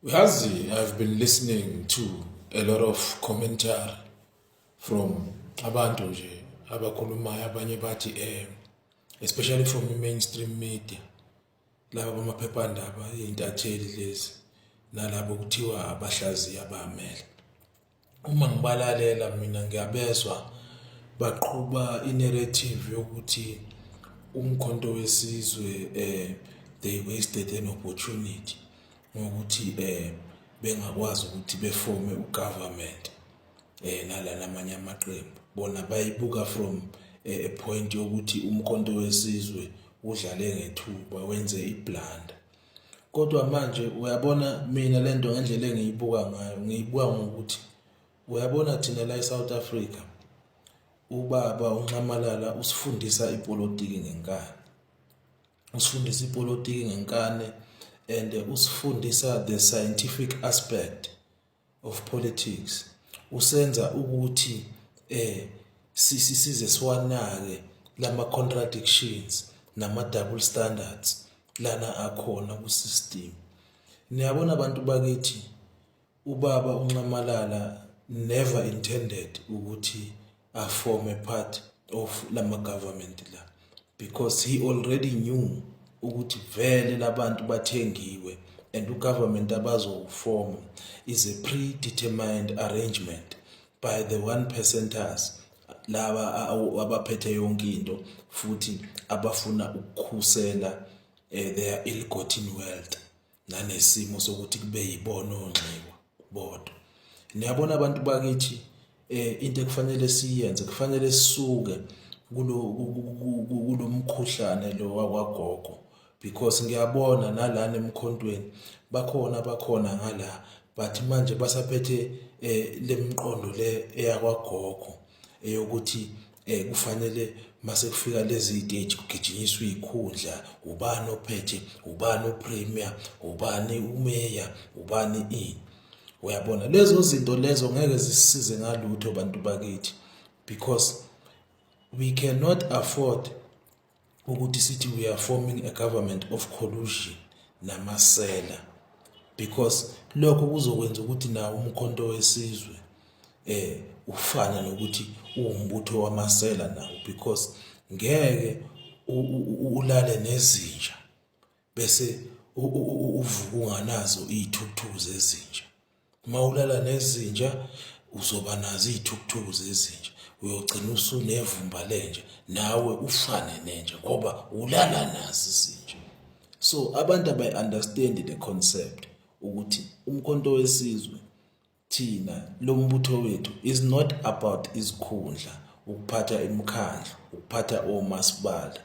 Yazi, I've been listening to a lot of commentary from abantu nje abakhulumayo abanye bathi especially from i-mainstream media laba bamaphephandaba iy'ntatheli lezi nalabo kuthiwa abahlaziyi abamele. Uma ngibalalela mina ngiyabezwa baqhuba i-narrative yokuthi umkhonto wesizwe they wasted an opportunity ngokuthi bengakwazi ukuthi befome ugovernment nala namanye amaqembu. Bona bayibuka from a point yokuthi umkhonto wesizwe udlale ngethuba wenze iblanda. Kodwa manje uyabona mina lento ngendlela engiyibuka ngayo ngiyibuka ngokuthi uyabona thina la eSouth Africa ubaba uNcamalala usifundisa ipolitiki ngenkani. Usifundisa ipolitiki ngenkani and usifundisa the scientific aspect of politics. Usenza ukuthi size siwanake lama contradictions nama double standards lana akhona ku system. Niyabona abantu bakithi ubaba uNcamalala never intended ukuthi form a part of lama government la, because he already knew ukuthi vele labantu bathengiwe and ugovernment abazoform is a predetermined arrangement by the 1%ers laba abaphethe yonke into futhi abafuna ukukhusela their ill-gotten wealth nanesimo sokuthi kube yibona onxiwa bodwa. Niyabona abantu bakithi into ekufanele siyenze kufanele sisuke kulo mkhuhlane lo wakwagogo, because ngiyabona nalana emkhontweni bakhona ngala but manje basaphethe lemqondo le eyakwagogo eyokuthi kufanele mase kufika lezi stage kugijinyiswa ikhundla, ubani ophethe, ubani upremier, ubani umeya, ubani ini. Uyabona lezo zinto lezo ngeke zisisize ngalutho bantu bakithi, because we cannot afford ukuthi sithi we are forming a government of collusion namasela, because lokho kuzokwenza ukuthi nawo umkhonto wesizwe ufana nokuthi uwumbutho wamasela nawo, because ngeke ulale nezinja bese uvuka nazo izithukuthuku zezinja. Mawulala nezinja uzoba nazo izithukuthuku zezinja, uyogcina usunevumba lenja nawe ufane nenja ngoba ulala nazo izinja. So abantu abayi-understand the concept ukuthi umkhonto wesizwe thina lo mbutho wethu is not about izikhundla, ukuphatha imikhandlo, ukuphatha omasipala.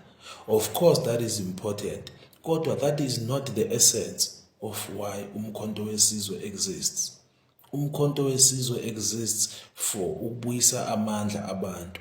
Of course that is important, kodwa that is not the essence of why umkhonto wesizwe exists. Umkhonto wesizwe exists for ukubuyisa amandla abantu.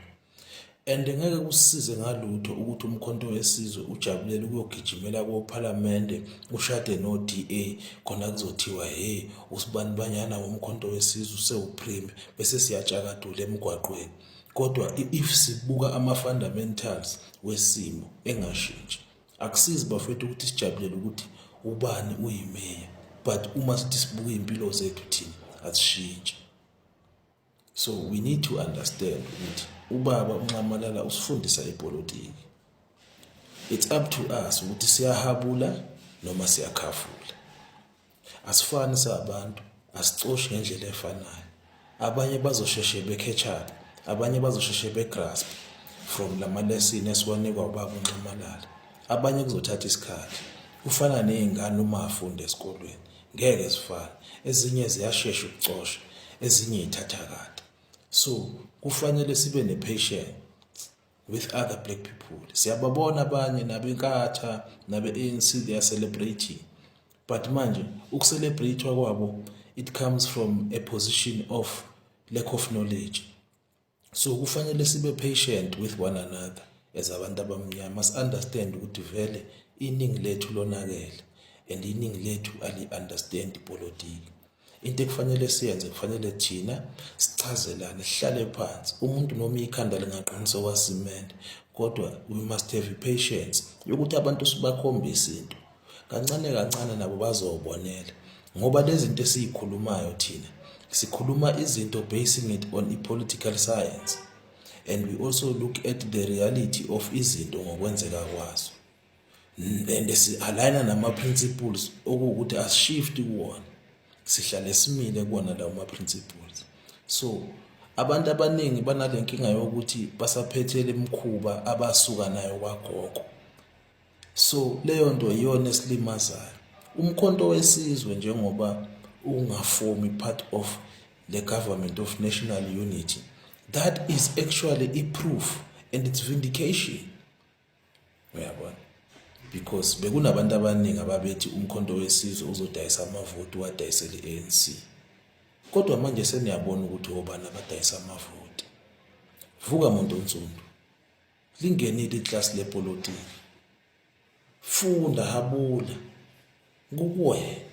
And ngeke kusisize ngalutho ukuthi umkhonto wesizwe ujabulele ukuyogijimela kuParliament ushade no DA khona kuzothiwa hey usibani banyana womkhonto wesizwe usewuprime bese siyatshakadula emgwaqweni. Kodwa if sibuka ama-fundamentals wesimo engashintshi, akusizi bafethu ukuthi sijabulele ukuthi ubani uyimeya, but uma sithi sibuka impilo zethu thina asishintshi. So we need to understand ukuthi ubaba uNcamalala usifundisa ipolitiki. It's up to us ukuthi siyahabula noma siyakhafula. Asifani sabantu, asicoshi ngendlela efanayo. Abanye bazosheshe becatch up, abanye bazosheshe begrasp from lama lesson esiwanikwa ubaba uNcamalala. Abanye kuzothatha isikhathi. Ufana nezingane uma afunda esikolweni, ngeke zifane. Ezinye ziyashesha ukucosha, ezinye ithatha kade. So kufanele sibe nepatience with other black people. Siyababona abanye nabenkatha nabe-ANC they are celebrating, but manje ukucelebrate kwabo it comes from a position of lack of knowledge. So kufanele sibe patient with one another as abantu abamnyama, understand ukuthi vele iningi lethu lonakele and iningi lethu ali-understand ipolitiki. Into ekufanele siyenze kufanele thina sichazelane, sihlale phansi. Umuntu noma ikhanda lingaqinisa kwasimende, kodwa we must have patience yokuthi abantu sibakhombise into kancane kancane nabo bazobonela. ngoba lezi zinto esiyikhulumayo thina sikhuluma izinto basing it on i-political science, and we also look at the reality of izinto ngokwenzeka kwazo, and si-aligna nama-principles okuwukuthi asishifti kuwona, sihlale simile kuwona lawo ma-principles. So abantu abaningi banale nkinga yokuthi basaphethe le mkhuba abasuka nayo kwagogo. So leyo nto iyona esilimazayo. Umkhonto wesizwe njengoba ungaformi part of the government of national unity, that is actually a proof and it's vindication. Uyabona? Because bekunabantu abaningi ababethi umkhonto wesizwe uzodayisa amavoti wadayisele i-ANC. Kodwa manje seniyabona ukuthi obani abadayisa amavoti. Vuka muntu onsundu. Lingenile iklasi lepolitiki. Funda habula kukuwena.